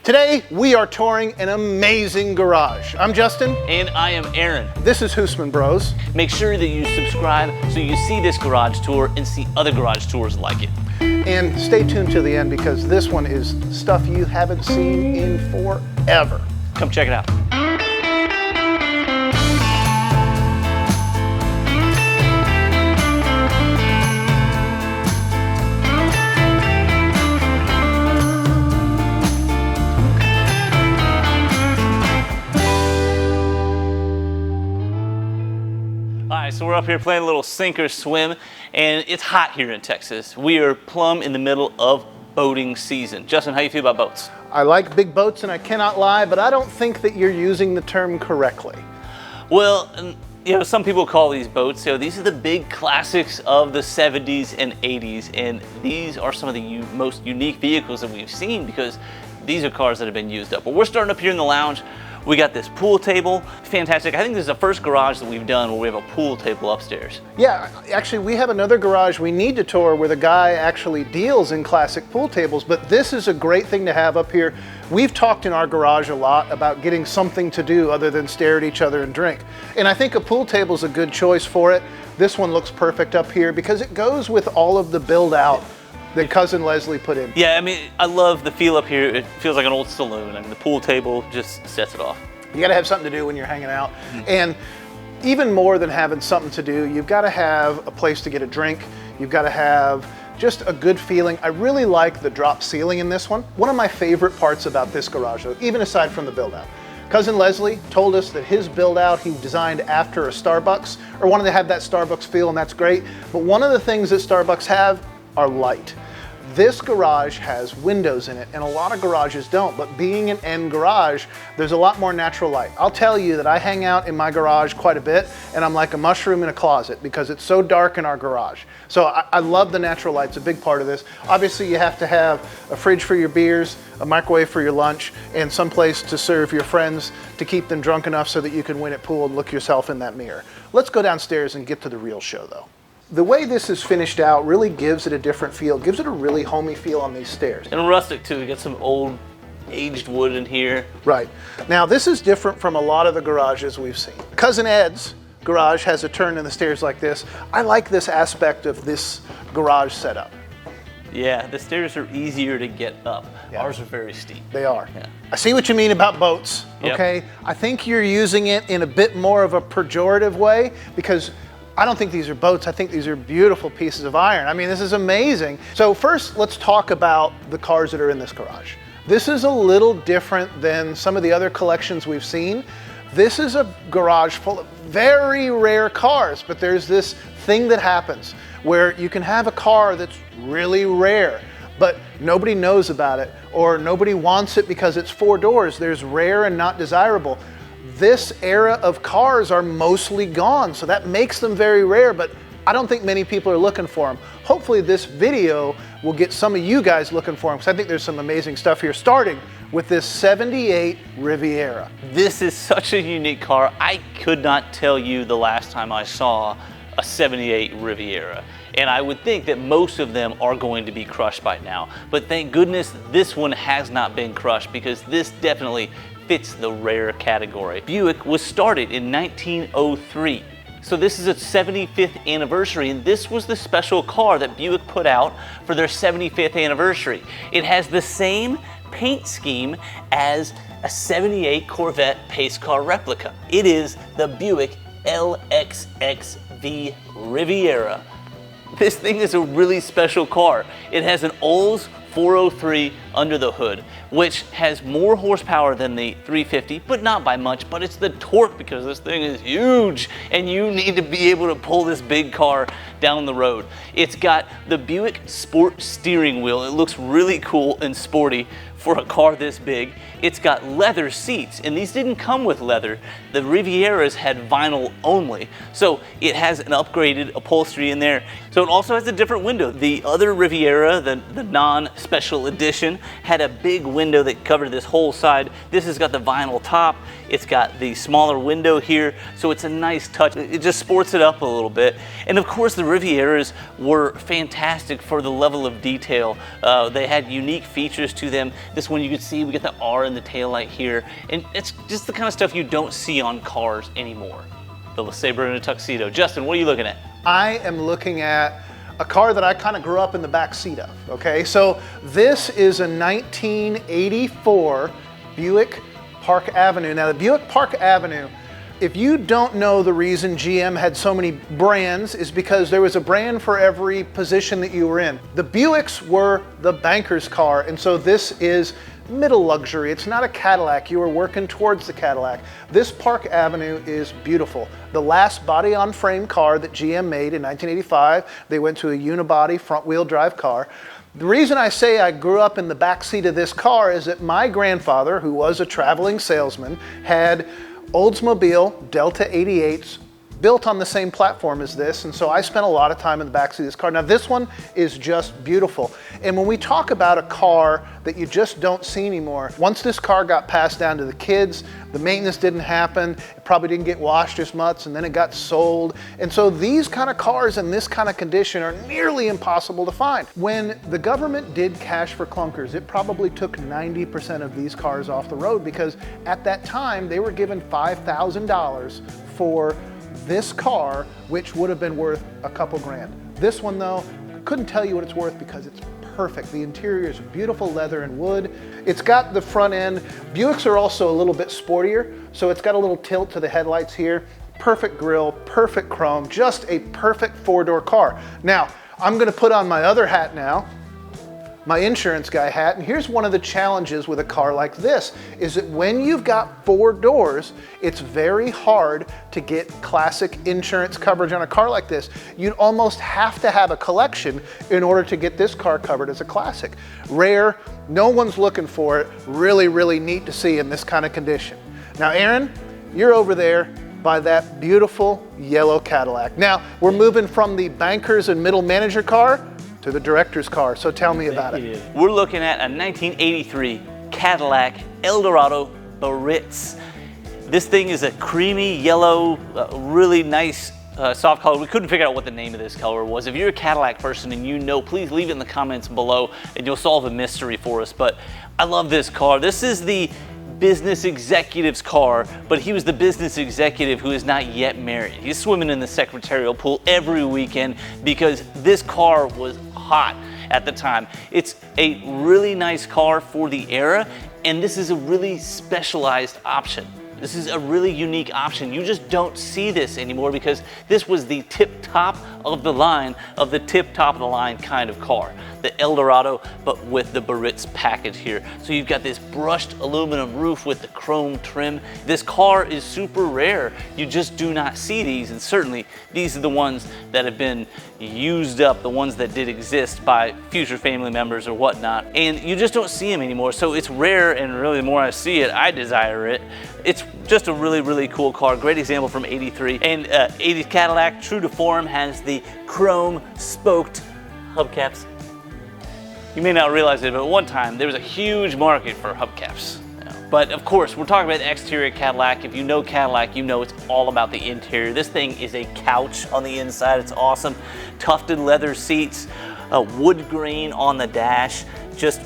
Today, we are touring an amazing garage. I'm Justin. And I am Aaron. This is Husman Bros. Make sure that you subscribe so you see this garage tour and see other garage tours like it. And stay tuned to the end because this one is stuff you haven't seen in forever. Come check it out. So we're up here playing a little sink or swim, and it's hot here in Texas. We are plumb in the middle of boating season. Justin, how you feel about boats? I like big boats and I cannot lie, but I don't think that you're using the term correctly. Well, you know, some people call these boats, these are the big classics of the 70s and 80s, and these are some of the most unique vehicles that we've seen because these are cars that have been used up. But we're starting up here in the lounge. We got this pool table, fantastic. I think this is the first garage that we've done where we have a pool table upstairs. Yeah, actually we have another garage we need to tour where the guy actually deals in classic pool tables, but this is a great thing to have up here. We've talked in our garage a lot about getting something to do other than stare at each other and drink. And I think a pool table is a good choice for it. This one looks perfect up here because it goes with all of the build out that Cousin Leslie put in. Yeah, I mean, I love the feel up here. It feels like an old saloon. I mean, the pool table just sets it off. You gotta have something to do when you're hanging out. And even more than having something to do, you've gotta have a place to get a drink. You've gotta have just a good feeling. I really like the drop ceiling in this one. One of my favorite parts about this garage, though, even aside from the build out. Cousin Leslie told us that his build out he designed after a Starbucks, or wanted to have that Starbucks feel, and that's great. But one of the things that Starbucks have are light. This garage has windows in it, and a lot of garages don't, but being an end garage, there's a lot more natural light. I'll tell you that I hang out in my garage quite a bit, and I'm like a mushroom in a closet because it's so dark in our garage. So I love the natural light. It's a big part of this. Obviously, you have to have a fridge for your beers, a microwave for your lunch, and some place to serve your friends to keep them drunk enough so that you can win at pool and look yourself in that mirror. Let's go downstairs and get to the real show, though. The way this is finished out really gives it a different feel, gives it a really homey feel on these stairs. And rustic too, we got some old aged wood in here. Right. Now this is different from a lot of the garages we've seen. Cousin Ed's garage has a turn in the stairs like this. I like this aspect of this garage setup. Yeah, the stairs are easier to get up. Yeah. Ours are very steep. They are. Yeah. I see what you mean about boats, okay? Yep. I think you're using it in a bit more of a pejorative way because I don't think these are boats. I think these are beautiful pieces of iron. I mean, this is amazing. So first, let's talk about the cars that are in this garage. This is a little different than some of the other collections we've seen. This is a garage full of very rare cars, but there's this thing that happens where you can have a car that's really rare, but nobody knows about it, or nobody wants it because it's four doors. There's rare and not desirable. This era of cars are mostly gone, so that makes them very rare, but I don't think many people are looking for them. Hopefully this video will get some of you guys looking for them, because I think there's some amazing stuff here, starting with this 78 Riviera. This is such a unique car. I could not tell you the last time I saw a 78 Riviera. And I would think that most of them are going to be crushed by now. But thank goodness this one has not been crushed because this definitely fits the rare category. Buick was started in 1903. So this is its 75th anniversary, and this was the special car that Buick put out for their 75th anniversary. It has the same paint scheme as a 78 Corvette pace car replica. It is the Buick LXXV Riviera. This thing is a really special car. It has an Olds 403 under the hood, which has more horsepower than the 350, but not by much, but it's the torque because this thing is huge and you need to be able to pull this big car down the road. It's got the Buick Sport steering wheel. It looks really cool and sporty for a car this big. It's got leather seats, and these didn't come with leather. The Rivieras had vinyl only, so it has an upgraded upholstery in there. So it also has a different window. The other Riviera, the non-special edition, had a big window that covered this whole side. This has got the vinyl top. It's got the smaller window here, so it's a nice touch. It just sports it up a little bit. And of course, the Rivieras were fantastic for the level of detail. They had unique features to them. This one you can see, we get the R in the taillight here, and it's just the kind of stuff you don't see on cars anymore. The LeSabre in a tuxedo. Justin, what are you looking at? I am looking at a car that I kind of grew up in the back seat of, okay? So this is a 1984 Buick Park Avenue. Now the Buick Park Avenue, if you don't know, the reason GM had so many brands is because there was a brand for every position that you were in. The Buicks were the banker's car, and so this is middle luxury. It's not a Cadillac. You were working towards the Cadillac. This Park Avenue is beautiful. The last body-on-frame car that GM made in 1985, they went to a unibody front-wheel drive car. The reason I say I grew up in the back seat of this car is that my grandfather, who was a traveling salesman, had Oldsmobile Delta 88s built on the same platform as this, and so I spent a lot of time in the backseat of this car. Now this one is just beautiful, and when we talk about a car that you just don't see anymore, once this car got passed down to the kids, the maintenance didn't happen, it probably didn't get washed as much, and then it got sold, and so these kind of cars in this kind of condition are nearly impossible to find. When the government did cash for clunkers, it probably took 90% of these cars off the road, because at that time they were given $5,000 for this car, which would have been worth a couple grand. This one though, couldn't tell you what it's worth because it's perfect. The interior is beautiful leather and wood. It's got the front end. Buicks are also a little bit sportier, so it's got a little tilt to the headlights here. Perfect grille, perfect chrome, just a perfect four-door car. Now, I'm gonna put on my other hat now, my insurance guy hat, and here's one of the challenges with a car like this, is that when you've got four doors, it's very hard to get classic insurance coverage on a car like this. You'd almost have to have a collection in order to get this car covered as a classic. Rare, no one's looking for it, really, really neat to see in this kind of condition. Now Aaron, you're over there by that beautiful yellow Cadillac. Now, we're moving from the bankers and middle manager car to the director's car, so tell me about it. We're looking at a 1983 Cadillac Eldorado Buicks. This thing is a creamy yellow, really nice soft color. We couldn't figure out what the name of this color was. If you're a Cadillac person and you know, please leave it in the comments below and you'll solve a mystery for us. But I love this car. This is the business executive's car, but he was the business executive who is not yet married. He's swimming in the secretarial pool every weekend because this car was hot at the time. It's a really nice car for the era, and this is a really specialized option. This is a really unique option. You just don't see this anymore because this was the tip top of the line of the tip top of the line kind of car. The Eldorado, but with the Buicks package here. So you've got this brushed aluminum roof with the chrome trim. This car is super rare. You just do not see these, and certainly these are the ones that have been used up, the ones that did exist by future family members or whatnot, and you just don't see them anymore. So it's rare, and really the more I see it, I desire it. It's just a really, really cool car. Great example from 83. And 80s Cadillac, true to form, has the chrome spoked hubcaps. You may not realize it, but at one time there was a huge market for hubcaps. But of course, we're talking about the exterior Cadillac. If you know Cadillac, you know it's all about the interior. This thing is a couch on the inside. It's awesome. Tufted leather seats, wood grain on the dash, just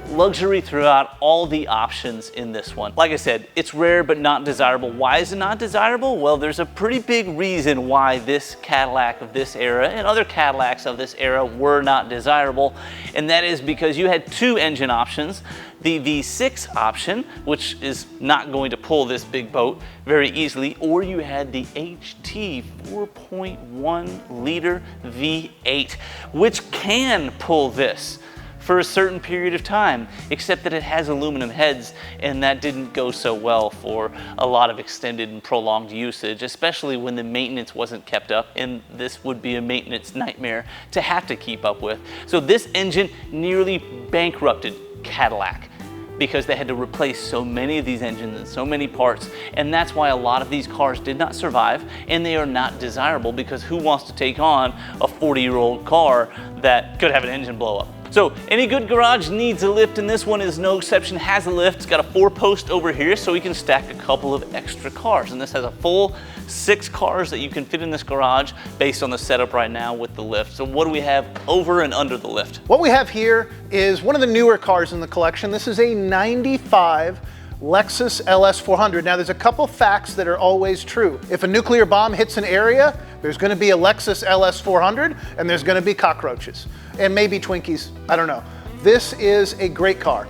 luxury throughout, all the options in this one. Like I said, it's rare but not desirable. Why is it not desirable? Well, there's a pretty big reason why this Cadillac of this era and other Cadillacs of this era were not desirable, and that is because you had two engine options. The V6 option, which is not going to pull this big boat very easily, or you had the HT 4.1 liter V8, which can pull this for a certain period of time, except that it has aluminum heads, and that didn't go so well for a lot of extended and prolonged usage, especially when the maintenance wasn't kept up, and this would be a maintenance nightmare to have to keep up with. So this engine nearly bankrupted Cadillac because they had to replace so many of these engines and so many parts, and that's why a lot of these cars did not survive, and they are not desirable because who wants to take on a 40-year-old car that could have an engine blow up? So any good garage needs a lift, and this one is no exception, has a lift. It's got a 4-post over here so we can stack a couple of extra cars. And this has a full 6 cars that you can fit in this garage based on the setup right now with the lift. So what do we have over and under the lift? What we have here is one of the newer cars in the collection. This is a 95 Lexus LS 400. Now there's a couple facts that are always true. If a nuclear bomb hits an area, there's going to be a Lexus LS 400 and there's going to be cockroaches and maybe Twinkies, I don't know. This is a great car.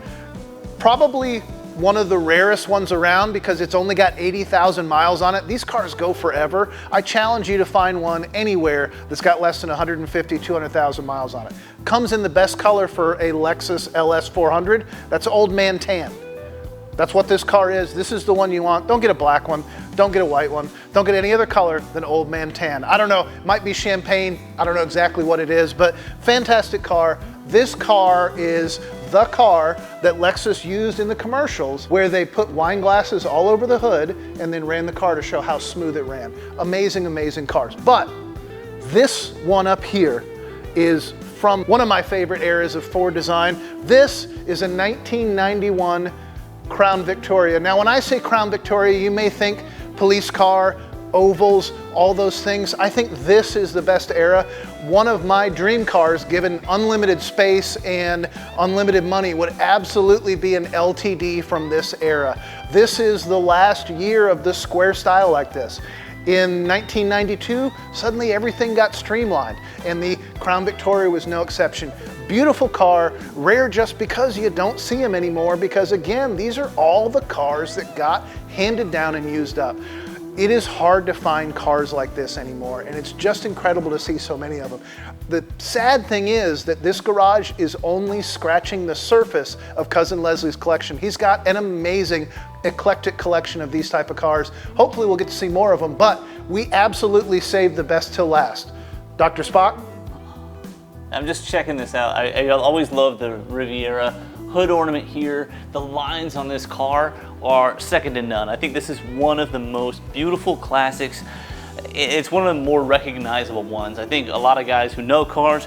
Probably one of the rarest ones around because it's only got 80,000 miles on it. These cars go forever. I challenge you to find one anywhere that's got less than 150, 200,000 miles on it. Comes in the best color for a Lexus LS 400. That's old man tan. That's what this car is. This is the one you want. Don't get a black one. Don't get a white one. Don't get any other color than old man tan. I don't know, it might be champagne. I don't know exactly what it is, but fantastic car. This car is the car that Lexus used in the commercials where they put wine glasses all over the hood and then ran the car to show how smooth it ran. Amazing, amazing cars. But this one up here is from one of my favorite eras of Ford design. This is a 1991 Crown Victoria. Now, when I say Crown Victoria, you may think police car, ovals, all those things. I think this is the best era. One of my dream cars, given unlimited space and unlimited money, would absolutely be an LTD from this era. This is the last year of the square style like this. In 1992, suddenly everything got streamlined, and the Crown Victoria was no exception. Beautiful car, rare just because you don't see them anymore, because again, these are all the cars that got handed down and used up. It is hard to find cars like this anymore, and it's just incredible to see so many of them. The sad thing is that this garage is only scratching the surface of Cousin Leslie's collection. He's got an amazing eclectic collection of these type of cars. Hopefully we'll get to see more of them, but we absolutely saved the best till last. Dr. Spock? I'm just checking this out. I always love the Riviera hood ornament here. The lines on this car are second to none. I think this is one of the most beautiful classics. It's one of the more recognizable ones. I think a lot of guys who know cars,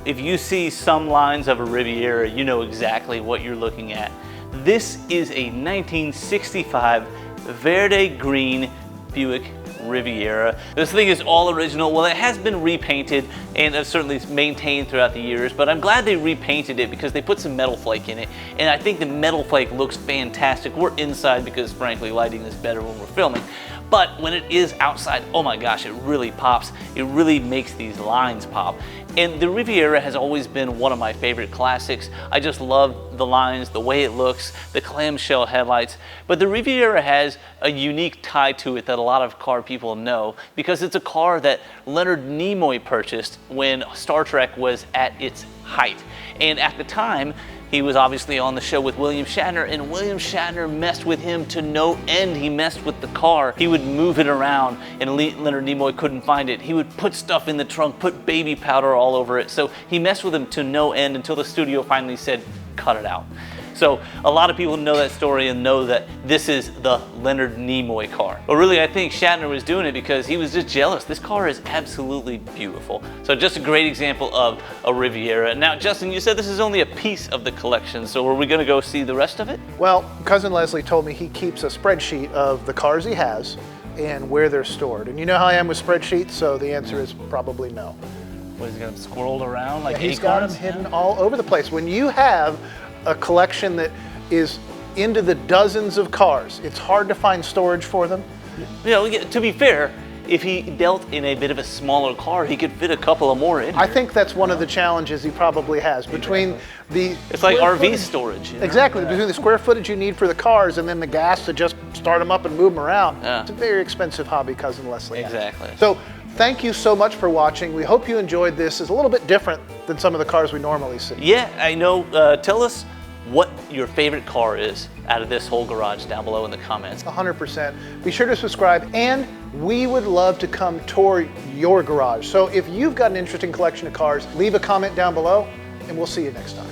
if you see some lines of a Riviera, you know exactly what you're looking at. This is a 1965 Verde green Buick Riviera. This thing is all original. Well, it has been repainted and certainly maintained throughout the years, but I'm glad they repainted it because they put some metal flake in it, and I think the metal flake looks fantastic. We're inside because frankly lighting is better when we're filming, but when it is outside, oh my gosh, it really pops. It really makes these lines pop. And the Riviera has always been one of my favorite classics. I just love the lines, the way it looks, the clamshell headlights. But the Riviera has a unique tie to it that a lot of car people know because it's a car that Leonard Nimoy purchased when Star Trek was at its height. And at the time, he was obviously on the show with William Shatner, and William Shatner messed with him to no end. He messed with the car. He would move it around, and Leonard Nimoy couldn't find it. He would put stuff in the trunk, put baby powder all over it. So he messed with him to no end until the studio finally said, cut it out. So a lot of people know that story and know that this is the Leonard Nimoy car. But really, I think Shatner was doing it because he was just jealous. This car is absolutely beautiful. So just a great example of a Riviera. Now, Justin, you said this is only a piece of the collection, so are we gonna go see the rest of it? Well, Cousin Leslie told me he keeps a spreadsheet of the cars he has and where they're stored. And you know how I am with spreadsheets, so the answer is probably no. What, is he got them squirreled around like he's got them hidden all over the place. When you have a collection that is into the dozens of cars, it's hard to find storage for them. You know, to be fair, if he dealt in a bit of a smaller car, he could fit a couple of more in here. I think that's one of the challenges he probably has between the... It's like RV storage. You know? Exactly, between the square footage you need for the cars and then the gas to just start them up and move them around. Yeah. It's a very expensive hobby, Cousin Leslie. Exactly. So thank you so much for watching. We hope you enjoyed this. It's a little bit different than some of the cars we normally see. Yeah, I know. Tell us what your favorite car is out of this whole garage down below in the comments. 100%. Be sure to subscribe, and we would love to come tour your garage. So if you've got an interesting collection of cars, leave a comment down below, and we'll see you next time.